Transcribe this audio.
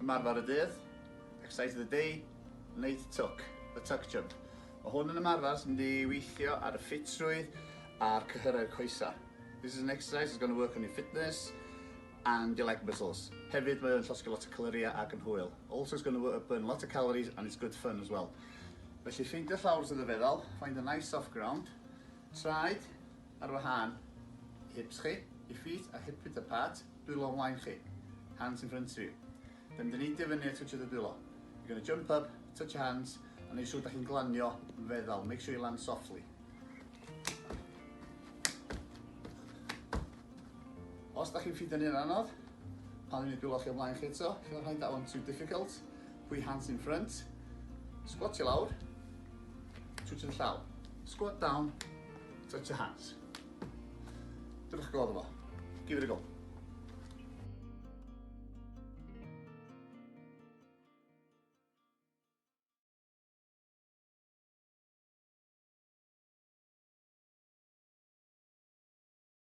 Ymarfer y dydd, exercise of the day, Naid Twc, the tuck jump. Mae hwn yn ymarfer sy'n mynd i weithio ar y ffitrwydd a'r cyhyrau'r coesa. This is an exercise that's going to work on your fitness and your leg muscles. Hefyd mae'n llosgi lot o caloria ac yn hwyl. Also it's going to burn a lot of calories and it's good fun as well. Felly ffeindio llawr sydd y feddwl, find a nice soft ground, traed ar wahân hips chi, your feet are hip width apart, dwylo ymlaen chi, hands in front of you. Then dyn ni'n dyfynu a twtio dy dwylo. You're going to jump up, touch your hands, and make sure that chi'n glanio yn feddwl. Make sure you land softly. Os da chi'n ffidio ni'n anodd, pan ni'n dwylo chi ymlaen chi eto, if you find that one too difficult, pwy hands in front, squat your lawr, twtio dy llaw. Squat down, touch your hands. Dywch glodd efo. Give it a go.